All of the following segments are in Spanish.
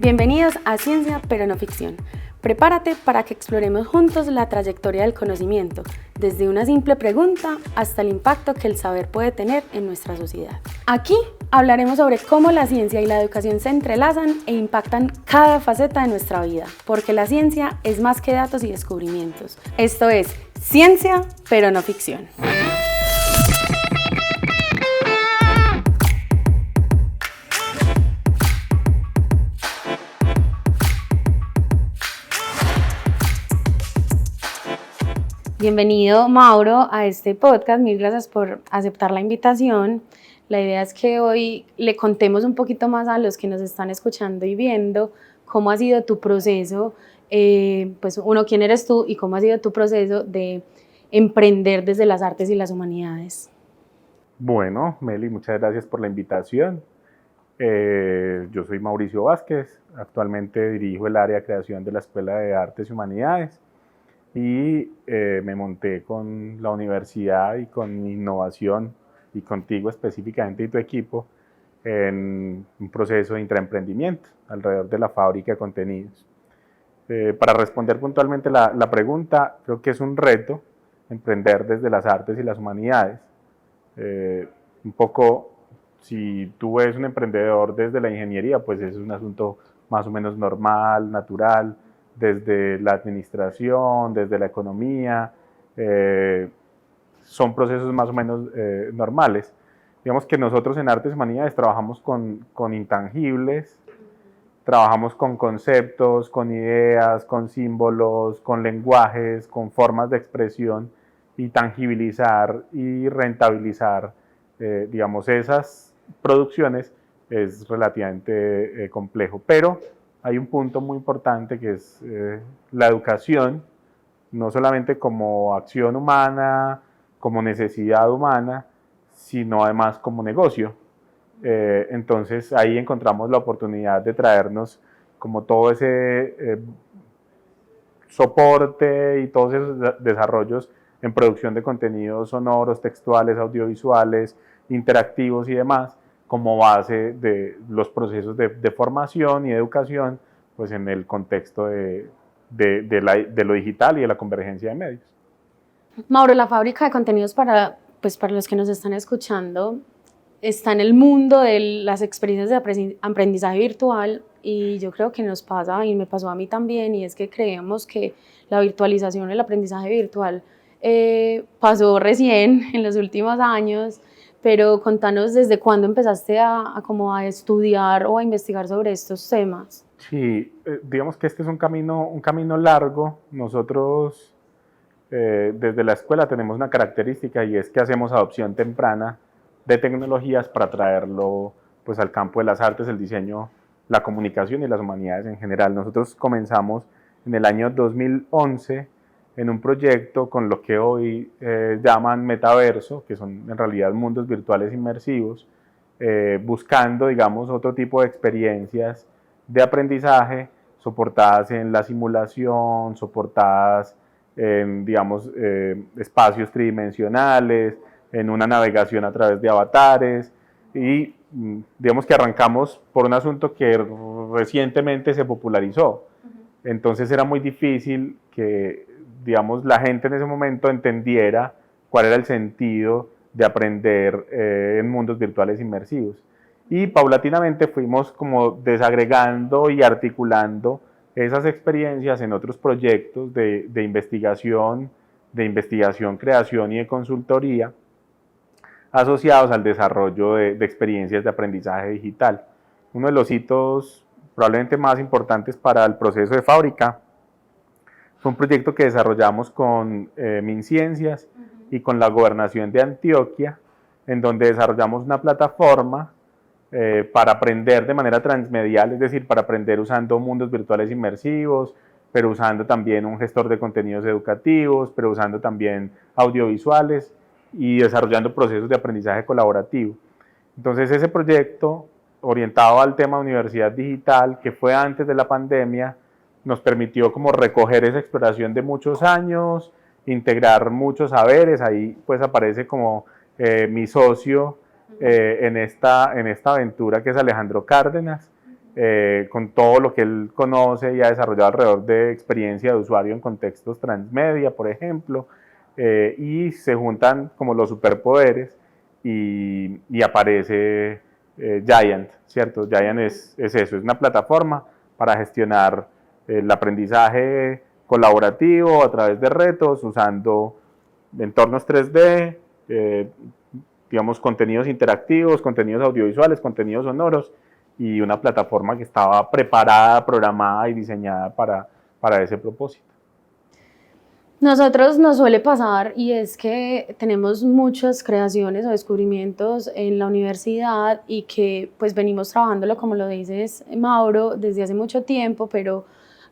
Bienvenidos a Ciencia pero no ficción. Prepárate para que exploremos juntos la trayectoria del conocimiento, desde una simple pregunta hasta el impacto que el saber puede tener en nuestra sociedad. Aquí hablaremos sobre cómo la ciencia y la educación se entrelazan e impactan cada faceta de nuestra vida, porque la ciencia es más que datos y descubrimientos. Esto es Ciencia pero no ficción. Bienvenido, Mauro, a este podcast. Mil gracias por aceptar la invitación. La idea es que hoy le contemos un poquito más a los que nos están escuchando y viendo cómo ha sido tu proceso, quién eres tú y cómo ha sido tu proceso de emprender desde las artes y las humanidades. Bueno, Meli, muchas gracias por la invitación. Yo soy Mauricio Vázquez, actualmente dirijo el área de creación de la Escuela de Artes y Humanidades. Y me monté con la universidad y con innovación y contigo específicamente y tu equipo en un proceso de intraemprendimiento alrededor de la fábrica de contenidos. Para responder puntualmente la pregunta, creo que es un reto emprender desde las artes y las humanidades. Un poco, si tú ves un emprendedor desde la ingeniería, pues es un asunto más o menos normal, natural, desde la administración, desde la economía, son procesos más o menos normales. Digamos que nosotros en Artes y Humanidades trabajamos con intangibles, trabajamos con conceptos, con ideas, con símbolos, con lenguajes, con formas de expresión y tangibilizar y rentabilizar, digamos, esas producciones es relativamente complejo, pero hay un punto muy importante que es la educación, no solamente como acción humana, como necesidad humana, sino además como negocio. Entonces ahí encontramos la oportunidad de traernos como todo ese soporte y todos esos desarrollos en producción de contenidos sonoros, textuales, audiovisuales, interactivos y demás, como base de los procesos de formación y educación, pues en el contexto de lo digital y de la convergencia de medios. Mauro, la fábrica de contenidos para los que nos están escuchando está en el mundo de las experiencias de aprendizaje virtual y yo creo que nos pasa y me pasó a mí también, y es que creemos que la virtualización, el aprendizaje virtual pasó recién en los últimos años, pero contanos desde cuándo empezaste a estudiar o a investigar sobre estos temas. Sí, digamos que este es un camino largo. Nosotros desde la escuela tenemos una característica y es que hacemos adopción temprana de tecnologías para traerlo pues, al campo de las artes, el diseño, la comunicación y las humanidades en general. Nosotros comenzamos en el año 2011 en un proyecto con lo que hoy llaman metaverso, que son en realidad mundos virtuales inmersivos, buscando, digamos, otro tipo de experiencias de aprendizaje soportadas en la simulación, soportadas en, digamos, espacios tridimensionales, en una navegación a través de avatares, y digamos que arrancamos por un asunto que recientemente se popularizó. Entonces era muy difícil que, digamos, la gente en ese momento entendiera cuál era el sentido de aprender en mundos virtuales inmersivos. Y paulatinamente fuimos como desagregando y articulando esas experiencias en otros proyectos de investigación, creación y de consultoría asociados al desarrollo de experiencias de aprendizaje digital. Uno de los hitos probablemente más importantes para el proceso de fábrica fue un proyecto que desarrollamos con MinCiencias y con la Gobernación de Antioquia, en donde desarrollamos una plataforma para aprender de manera transmedial, es decir, para aprender usando mundos virtuales inmersivos, pero usando también un gestor de contenidos educativos, pero usando también audiovisuales y desarrollando procesos de aprendizaje colaborativo. Entonces ese proyecto, orientado al tema universidad digital, que fue antes de la pandemia, nos permitió como recoger esa exploración de muchos años, integrar muchos saberes. Ahí pues aparece como mi socio en esta aventura, que es Alejandro Cárdenas, con todo lo que él conoce y ha desarrollado alrededor de experiencia de usuario en contextos transmedia, por ejemplo, y se juntan como los superpoderes y aparece Giant, ¿cierto? Giant es eso, es una plataforma para gestionar el aprendizaje colaborativo a través de retos usando entornos 3D, digamos, contenidos interactivos, contenidos audiovisuales, contenidos sonoros y una plataforma que estaba preparada, programada y diseñada para ese propósito. Nosotros nos suele pasar y es que tenemos muchas creaciones o descubrimientos en la universidad y que pues venimos trabajándolo, como lo dices Mauro, desde hace mucho tiempo, pero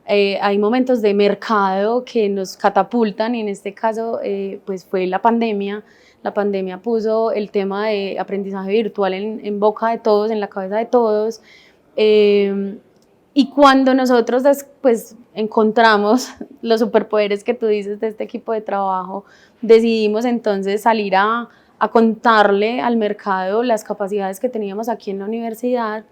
hay momentos de mercado que nos catapultan y en este caso pues fue la pandemia. La pandemia puso el tema de aprendizaje virtual en boca de todos, en la cabeza de todos. Y cuando nosotros pues, encontramos los superpoderes que tú dices de este equipo de trabajo, decidimos entonces salir a contarle al mercado las capacidades que teníamos aquí en la universidad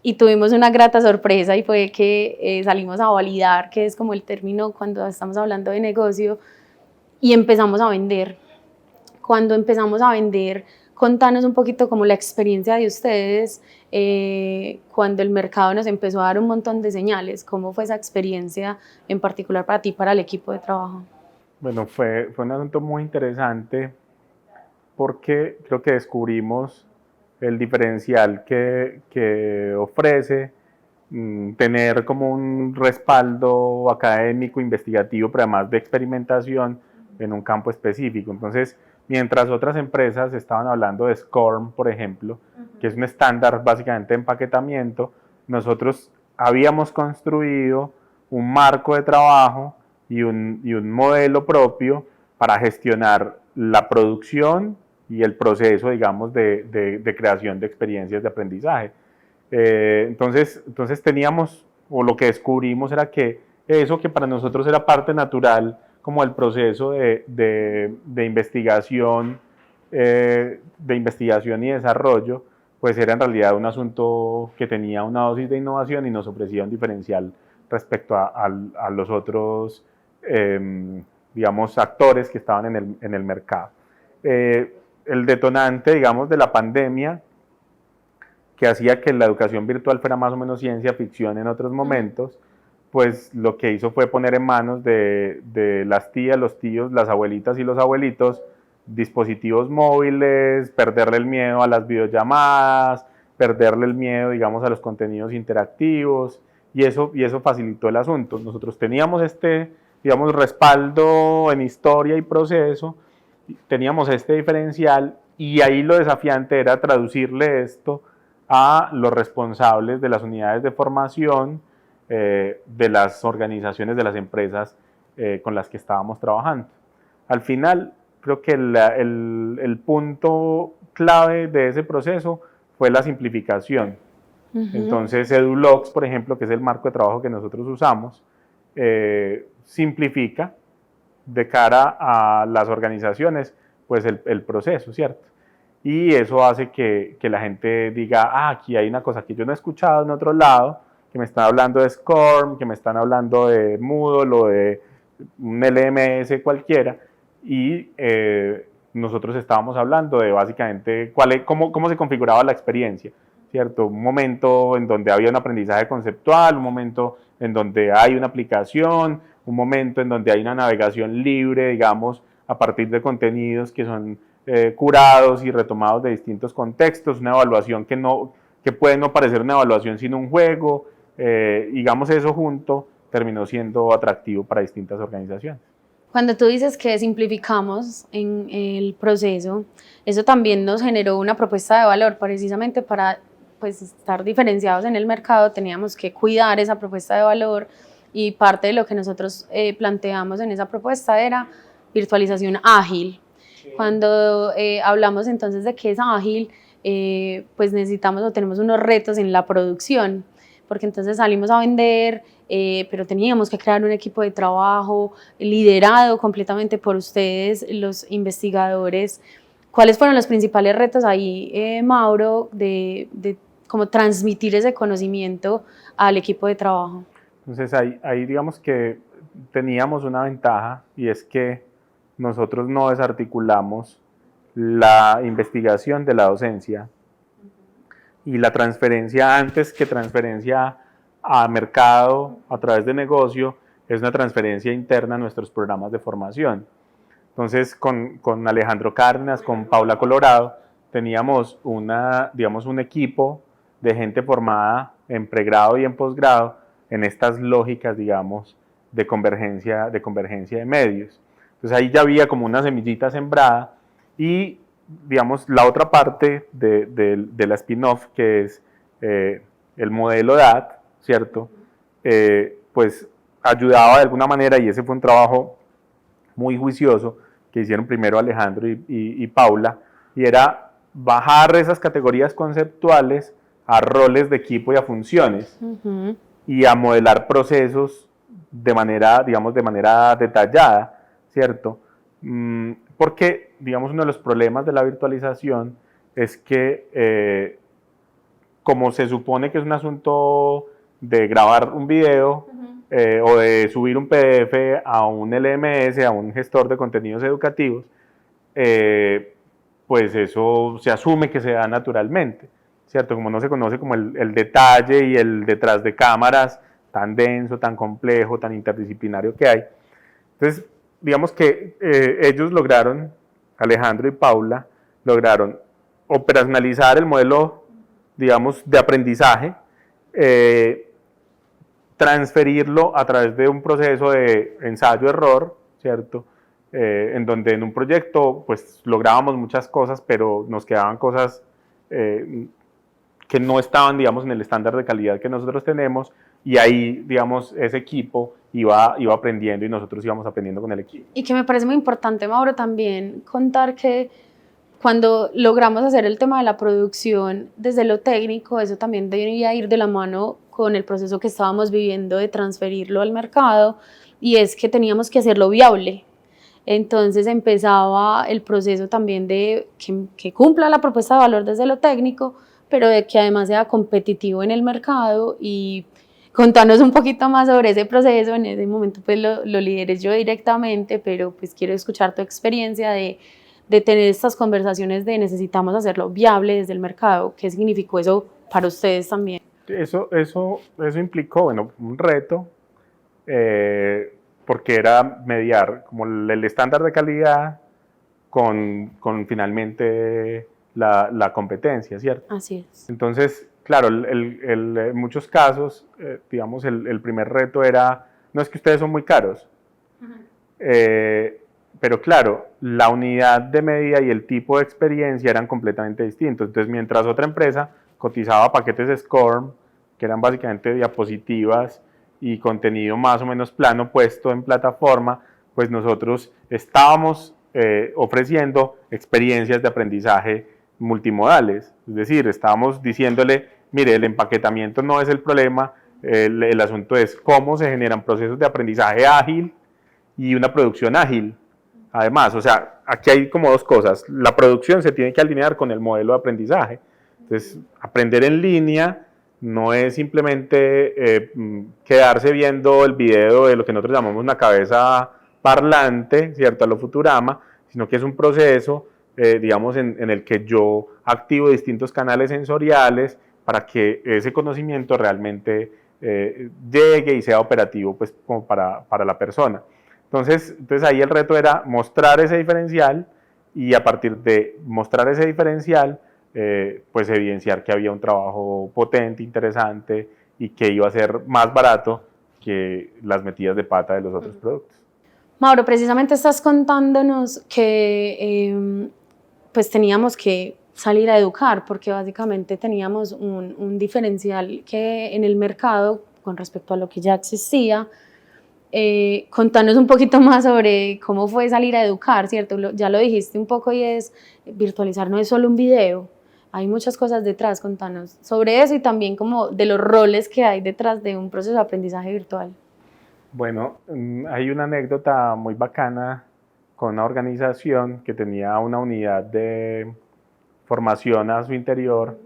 y tuvimos una grata sorpresa y fue que salimos a validar, que es como el término cuando estamos hablando de negocio, y empezamos a vender. Cuando empezamos a vender, contanos un poquito como la experiencia de ustedes cuando el mercado nos empezó a dar un montón de señales. ¿Cómo fue esa experiencia en particular para ti, para el equipo de trabajo? Bueno, fue un asunto muy interesante porque creo que descubrimos el diferencial que ofrece tener como un respaldo académico, investigativo, pero además de experimentación en un campo específico. Entonces, mientras otras empresas estaban hablando de SCORM, por ejemplo, que es un estándar básicamente de empaquetamiento, nosotros habíamos construido un marco de trabajo y un modelo propio para gestionar la producción y el proceso, digamos, de creación de experiencias de aprendizaje. Entonces teníamos, o lo que descubrimos era que eso que para nosotros era parte natural, como el proceso de investigación y desarrollo, pues era en realidad un asunto que tenía una dosis de innovación y nos ofrecía un diferencial respecto a los otros, digamos, actores que estaban en el mercado. El detonante, digamos, de la pandemia, que hacía que la educación virtual fuera más o menos ciencia ficción en otros momentos, pues lo que hizo fue poner en manos de las tías, los tíos, las abuelitas y los abuelitos dispositivos móviles, perderle el miedo a las videollamadas, perderle el miedo, digamos, a los contenidos interactivos, y eso facilitó el asunto. Nosotros teníamos digamos, respaldo en historia y proceso, teníamos este diferencial, y ahí lo desafiante era traducirle esto a los responsables de las unidades de formación de las organizaciones, de las empresas con las que estábamos trabajando. Al final, creo que el punto clave de ese proceso fue la simplificación. Entonces, EduLogs, por ejemplo, que es el marco de trabajo que nosotros usamos, simplifica de cara a las organizaciones pues el proceso, ¿cierto? Y eso hace que la gente diga, aquí hay una cosa que yo no he escuchado en otro lado, que me están hablando de SCORM, que me están hablando de Moodle o de un LMS cualquiera, y nosotros estábamos hablando de básicamente cómo se configuraba la experiencia, ¿cierto? Un momento en donde había un aprendizaje conceptual, un momento en donde hay una aplicación, un momento en donde hay una navegación libre, digamos, a partir de contenidos que son curados y retomados de distintos contextos, una evaluación que puede no parecer una evaluación sino un juego, digamos, eso junto terminó siendo atractivo para distintas organizaciones. Cuando tú dices que simplificamos en el proceso, eso también nos generó una propuesta de valor, precisamente para pues, estar diferenciados en el mercado, teníamos que cuidar esa propuesta de valor, y parte de lo que nosotros planteamos en esa propuesta era virtualización ágil. Cuando hablamos entonces de que es ágil, pues necesitamos o tenemos unos retos en la producción, porque entonces salimos a vender, pero teníamos que crear un equipo de trabajo liderado completamente por ustedes, los investigadores. ¿Cuáles fueron los principales retos ahí, Mauro, de como transmitir ese conocimiento al equipo de trabajo. Entonces ahí digamos que teníamos una ventaja y es que nosotros no desarticulamos la investigación de la docencia y la transferencia antes que transferencia a mercado a través de negocio es una transferencia interna a nuestros programas de formación. Entonces con Alejandro Cárdenas, con Paula Colorado, teníamos digamos, un equipo de gente formada en pregrado y en posgrado en estas lógicas, digamos, de convergencia de medios. Entonces ahí ya había como una semillita sembrada y, digamos, la otra parte de la spin-off, que es el modelo DAT, ¿cierto? Pues ayudaba de alguna manera, y ese fue un trabajo muy juicioso que hicieron primero Alejandro y Paula, y era bajar esas categorías conceptuales a roles de equipo y a funciones, y a modelar procesos de manera, digamos, de manera detallada, ¿cierto? Porque, digamos, uno de los problemas de la virtualización es que, como se supone que es un asunto de grabar un video o de subir un PDF a un LMS, a un gestor de contenidos educativos, pues eso se asume que se da naturalmente, ¿cierto? Como no se conoce como el detalle y el detrás de cámaras tan denso, tan complejo, tan interdisciplinario que hay. Entonces, digamos que ellos lograron, Alejandro y Paula, lograron operacionalizar el modelo, digamos, de aprendizaje, transferirlo a través de un proceso de ensayo-error, ¿cierto? En donde en un proyecto pues lográbamos muchas cosas, pero nos quedaban cosas que no estaban, digamos, en el estándar de calidad que nosotros tenemos, y ahí, digamos, ese equipo iba aprendiendo y nosotros íbamos aprendiendo con el equipo. Y que me parece muy importante, Mauro, también contar que cuando logramos hacer el tema de la producción desde lo técnico, eso también debía ir de la mano con el proceso que estábamos viviendo de transferirlo al mercado, y es que teníamos que hacerlo viable. Entonces empezaba el proceso también de que cumpla la propuesta de valor desde lo técnico, pero de que además sea competitivo en el mercado. Y contanos un poquito más sobre ese proceso. En ese momento pues lo lideré yo directamente, pero pues quiero escuchar tu experiencia de tener estas conversaciones de necesitamos hacerlo viable desde el mercado. ¿Qué significó eso para ustedes también? Eso implicó, bueno, un reto, porque era mediar como el estándar de calidad con finalmente la competencia, ¿cierto? Así es. Entonces, claro, en muchos casos, digamos, el primer reto era, no es que ustedes son muy caros, pero claro, la unidad de medida y el tipo de experiencia eran completamente distintos. Entonces, mientras otra empresa cotizaba paquetes SCORM, que eran básicamente diapositivas y contenido más o menos plano puesto en plataforma, pues nosotros estábamos ofreciendo experiencias de aprendizaje multimodales. Es decir, estábamos diciéndole, mire, el empaquetamiento no es el problema, el asunto es cómo se generan procesos de aprendizaje ágil y una producción ágil. Además, o sea, aquí hay como dos cosas. La producción se tiene que alinear con el modelo de aprendizaje. Entonces, aprender en línea no es simplemente quedarse viendo el video de lo que nosotros llamamos una cabeza parlante, ¿cierto? A lo Futurama, sino que es un proceso, digamos, en el que yo activo distintos canales sensoriales para que ese conocimiento realmente llegue y sea operativo, pues, como para la persona. Entonces ahí el reto era mostrar ese diferencial, y a partir de mostrar ese diferencial, pues evidenciar que había un trabajo potente, interesante, y que iba a ser más barato que las metidas de pata de los otros productos. Mauro, precisamente estás contándonos que pues teníamos que salir a educar, porque básicamente teníamos un diferencial que en el mercado con respecto a lo que ya existía. Contanos un poquito más sobre cómo fue salir a educar, ¿cierto? Ya lo dijiste un poco, y es virtualizar no es solo un video, hay muchas cosas detrás. Contanos sobre eso y también como de los roles que hay detrás de un proceso de aprendizaje virtual. Bueno, hay una anécdota muy bacana con una organización que tenía una unidad de formación a su interior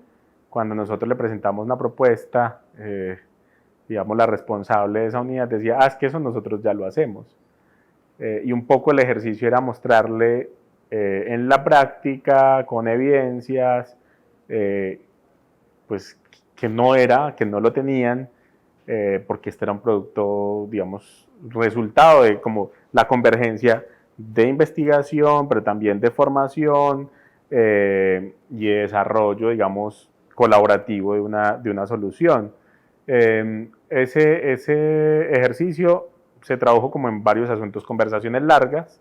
cuando nosotros le presentamos una propuesta, digamos, la responsable de esa unidad decía, es que eso nosotros ya lo hacemos. Y un poco el ejercicio era mostrarle en la práctica, con evidencias, pues que no lo tenían, porque este era un producto, digamos, resultado de como la convergencia de investigación, pero también de formación y de desarrollo, digamos, colaborativo de una solución. Ese ejercicio se trabajó como en varios asuntos, conversaciones largas,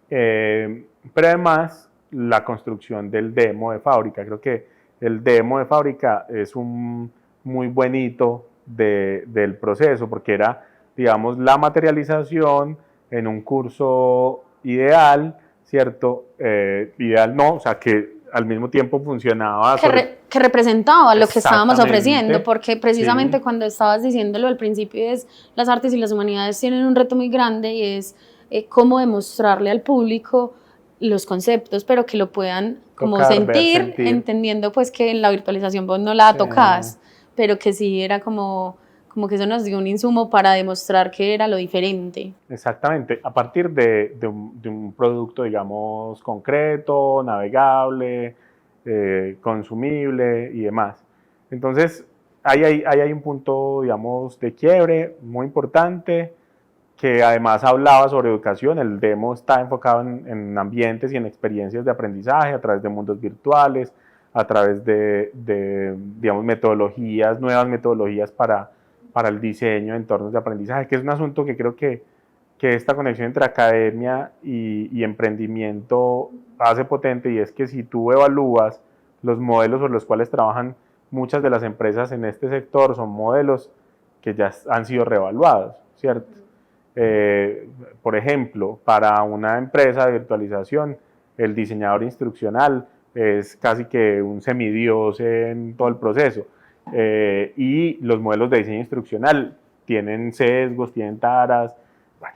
pero además la construcción del demo de fábrica. Creo que el demo de fábrica es un muy buen hito del proceso, porque era, digamos, la materialización en un curso ideal, ¿cierto? Ideal no, o sea, que al mismo tiempo funcionaba. Que representaba lo que estábamos ofreciendo, porque precisamente sí. Cuando estabas diciéndolo al principio las artes y las humanidades tienen un reto muy grande y es cómo demostrarle al público los conceptos, pero que lo puedan como sentir, entendiendo pues que en la virtualización vos no la tocás, pero que sí era como que eso nos dio un insumo para demostrar que era lo diferente. Exactamente, a partir de un producto, digamos, concreto, navegable, consumible y demás. Entonces, ahí hay un punto, digamos, de quiebre muy importante, que además hablaba sobre educación. El demo está enfocado en ambientes y en experiencias de aprendizaje a través de mundos virtuales, a través de digamos, nuevas metodologías para el diseño de entornos de aprendizaje, que es un asunto que creo que esta conexión entre academia y emprendimiento hace potente, y es que si tú evalúas los modelos sobre los cuales trabajan muchas de las empresas en este sector, son modelos que ya han sido reevaluados, ¿cierto? Por ejemplo, para una empresa de virtualización, el diseñador instruccional es casi que un semidios en todo el proceso. Y los modelos de diseño instruccional tienen sesgos, tienen taras,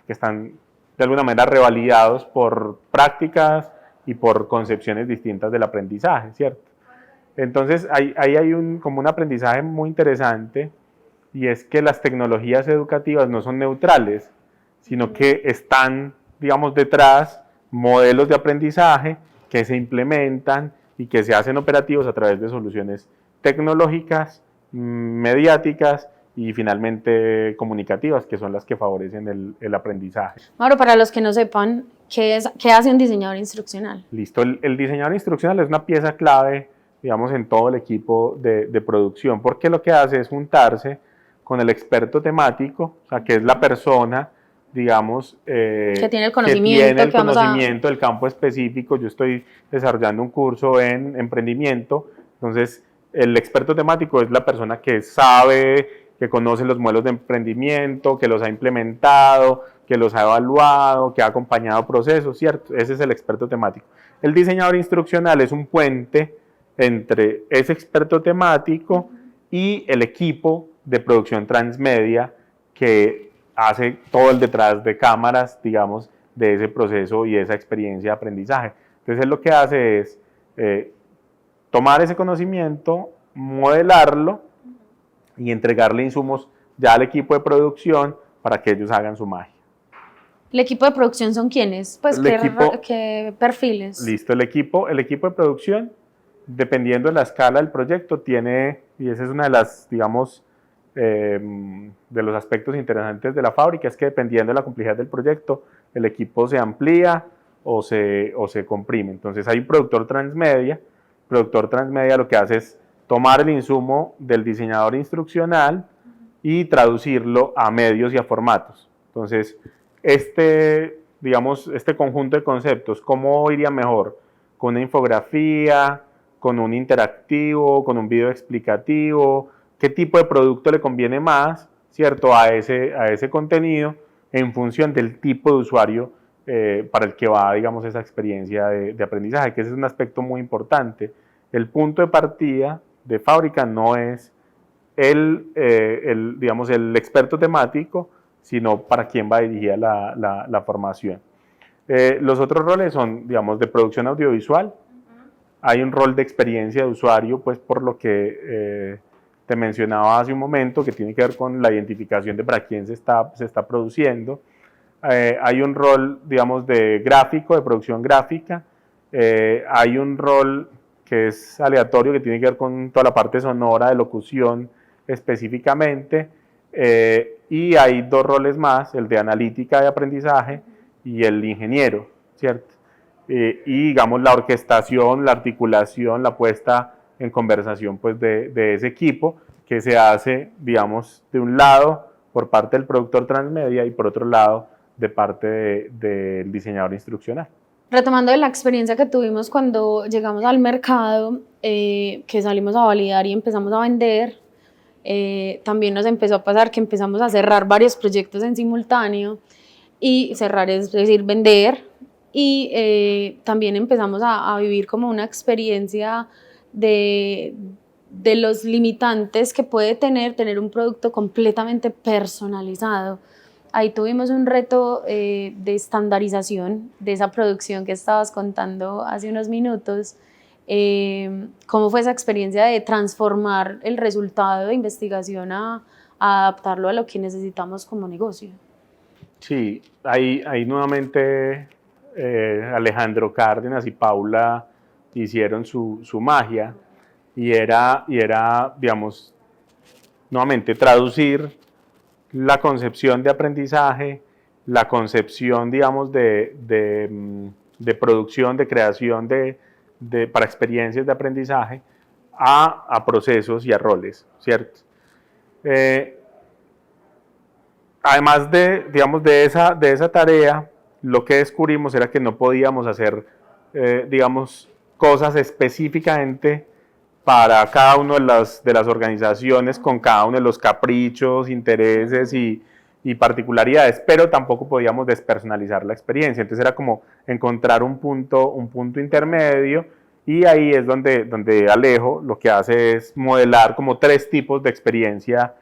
que están de alguna manera revalidados por prácticas y por concepciones distintas del aprendizaje, ¿cierto? Entonces, ahí hay como un aprendizaje muy interesante, y es que las tecnologías educativas no son neutrales, sino que están, digamos, detrás modelos de aprendizaje que se implementan y que se hacen operativos a través de soluciones tecnológicas, mediáticas y finalmente comunicativas, que son las que favorecen el aprendizaje. Mauro, para los que no sepan, ¿qué hace un diseñador instruccional? Listo, el diseñador instruccional es una pieza clave, digamos, en todo el equipo de producción, porque lo que hace es juntarse con el experto temático, o sea, que es la persona, digamos, que tiene el conocimiento, del campo específico. Yo estoy desarrollando un curso en emprendimiento, entonces el experto temático es la persona que sabe, que conoce los modelos de emprendimiento, que los ha implementado, que los ha evaluado, que ha acompañado procesos, ¿cierto? Ese es el experto temático. El diseñador instruccional es un puente entre ese experto temático y el equipo de producción transmedia que hace todo el detrás de cámaras, digamos, de ese proceso y esa experiencia de aprendizaje. Entonces, él lo que hace es tomar ese conocimiento, modelarlo y entregarle insumos ya al equipo de producción para que ellos hagan su magia. ¿El equipo de producción son quiénes? Pues, ¿qué perfiles? Listo, el equipo de producción, dependiendo de la escala del proyecto, tiene, y esa es una de las, digamos, de los aspectos interesantes de la fábrica, es que dependiendo de la complejidad del proyecto, el equipo se amplía o se comprime. Entonces hay un productor transmedia. El productor transmedia lo que hace es tomar el insumo del diseñador instruccional y traducirlo a medios y a formatos. Entonces, digamos, este conjunto de conceptos, ¿cómo iría mejor? Con una infografía, con un interactivo, con un video explicativo, qué tipo de producto le conviene más, ¿cierto? A ese contenido en función del tipo de usuario para el que va, digamos, esa experiencia de aprendizaje, que ese es un aspecto muy importante. El punto de partida de fábrica no es digamos, el experto temático, sino para quién va dirigida la formación. Los otros roles son, digamos, de producción audiovisual, hay un rol de experiencia de usuario, pues por lo que te mencionaba hace un momento, que tiene que ver con la identificación de para quién se está produciendo. Hay un rol, digamos, de gráfico, de producción gráfica. Hay un rol que es aleatorio, que tiene que ver con toda la parte sonora de locución específicamente. Y hay dos roles más, el de analítica de aprendizaje y el ingeniero, ¿cierto? Y digamos la orquestación, la articulación, la puesta en conversación pues de ese equipo que se hace, digamos, de un lado por parte del productor transmedia y por otro lado de parte del diseñador instruccional. Retomando de la experiencia que tuvimos cuando llegamos al mercado, que salimos a validar y empezamos a vender, también nos empezó a pasar que empezamos a cerrar varios proyectos en simultáneo, y cerrar es decir vender, y también empezamos a vivir como una experiencia de los limitantes que puede tener un producto completamente personalizado. Ahí tuvimos un reto de estandarización de esa producción que estabas contando hace unos minutos. ¿Cómo fue esa experiencia de transformar el resultado de investigación a adaptarlo a lo que necesitamos como negocio? Sí, ahí nuevamente Alejandro Cárdenas y Paula hicieron su magia y era, digamos, nuevamente traducir la concepción de aprendizaje, la concepción, digamos, de producción, de creación para experiencias de aprendizaje a procesos y a roles, ¿cierto? Además digamos, de esa tarea, lo que descubrimos era que no podíamos hacer, digamos, cosas específicamente para cada una de las organizaciones, con cada uno de los caprichos, intereses y particularidades, pero tampoco podíamos despersonalizar la experiencia. Entonces era como encontrar un punto intermedio, y ahí es donde Alejo lo que hace es modelar como 3 tipos de experiencia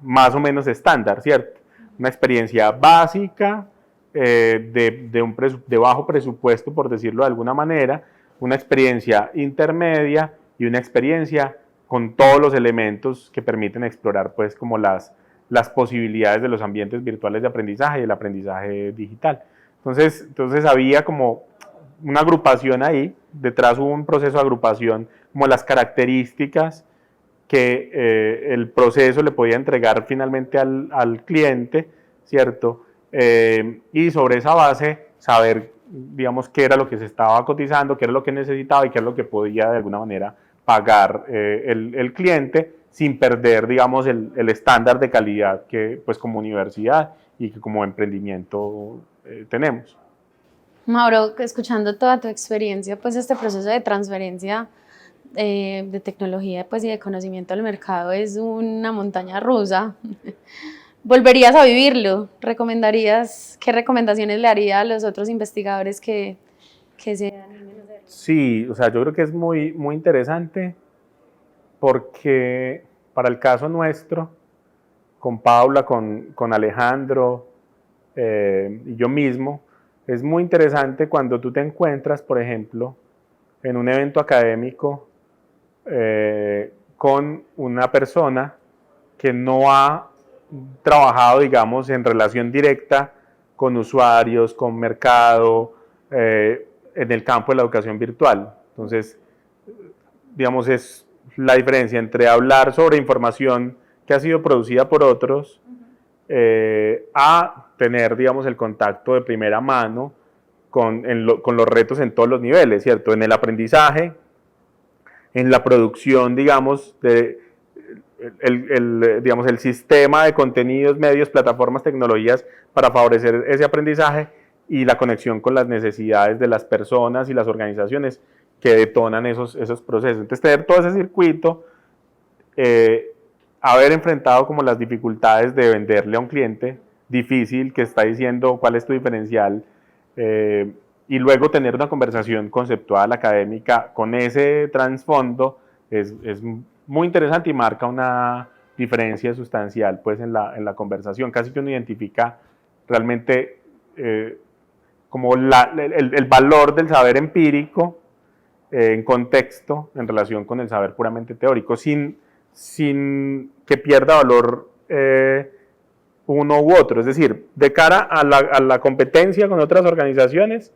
más o menos estándar, ¿cierto? Una experiencia básica, de bajo presupuesto, por decirlo de alguna manera, una experiencia intermedia y una experiencia con todos los elementos que permiten explorar pues como las posibilidades de los ambientes virtuales de aprendizaje y el aprendizaje digital. Entonces había como una agrupación ahí, detrás hubo un proceso de agrupación, como las características que el proceso le podía entregar finalmente al cliente, ¿cierto? Y sobre esa base saber, digamos, qué era lo que se estaba cotizando, qué era lo que necesitaba y qué era lo que podía de alguna manera pagar el cliente sin perder, digamos, el estándar de calidad que pues como universidad y que como emprendimiento tenemos. Mauro, escuchando toda tu experiencia, pues este proceso de transferencia de tecnología pues, y de conocimiento del mercado es una montaña rusa. ¿Volverías a vivirlo? ¿Qué recomendaciones le haría a los otros investigadores que se animen a hacerlo? Sí, o sea, yo creo que es muy, muy interesante porque para el caso nuestro, con Paula, con Alejandro y yo mismo, es muy interesante cuando tú te encuentras, por ejemplo, en un evento académico con una persona que no ha trabajado, digamos, en relación directa con usuarios, con mercado, en el campo de la educación virtual. Entonces, digamos, es la diferencia entre hablar sobre información que ha sido producida por otros a tener, digamos, el contacto de primera mano con los retos en todos los niveles, ¿cierto? En el aprendizaje, en la producción, digamos, digamos, el sistema de contenidos, medios, plataformas, tecnologías para favorecer ese aprendizaje y la conexión con las necesidades de las personas y las organizaciones que detonan esos procesos. Entonces, tener todo ese circuito, haber enfrentado como las dificultades de venderle a un cliente difícil que está diciendo cuál es tu diferencial, y luego tener una conversación conceptual académica con ese trasfondo es muy interesante y marca una diferencia sustancial pues en la conversación. Casi que uno identifica realmente como el valor del saber empírico en contexto en relación con el saber puramente teórico, sin que pierda valor uno u otro. Es decir, de cara a la competencia con otras organizaciones,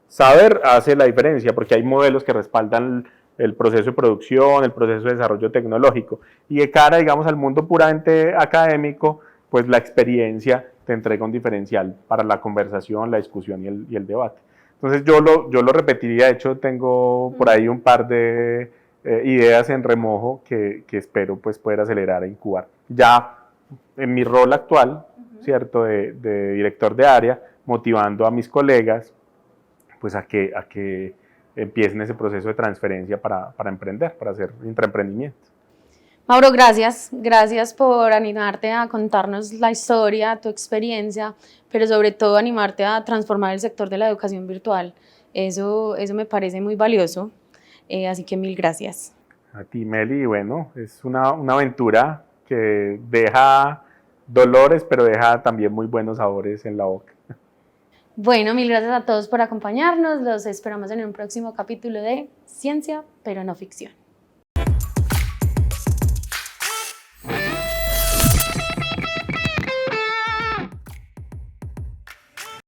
saber hace la diferencia, porque hay modelos que respaldan el proceso de producción, el proceso de desarrollo tecnológico. Y de cara, digamos, al mundo puramente académico, pues la experiencia te entrega un diferencial para la conversación, la discusión y el debate. Entonces yo lo repetiría, de hecho tengo por ahí un par de ideas en remojo que espero pues poder acelerar e incubar. Ya en mi rol actual, ¿cierto? De director de área, motivando a mis colegas pues a que empiecen ese proceso de transferencia para emprender, para hacer intraemprendimiento. Mauro, gracias por animarte a contarnos la historia, tu experiencia, pero sobre todo animarte a transformar el sector de la educación virtual. Eso me parece muy valioso, así que mil gracias. A ti, Meli, bueno, es una aventura que deja dolores, pero deja también muy buenos sabores en la boca. Bueno, mil gracias a todos por acompañarnos. Los esperamos en un próximo capítulo de Ciencia, pero no ficción.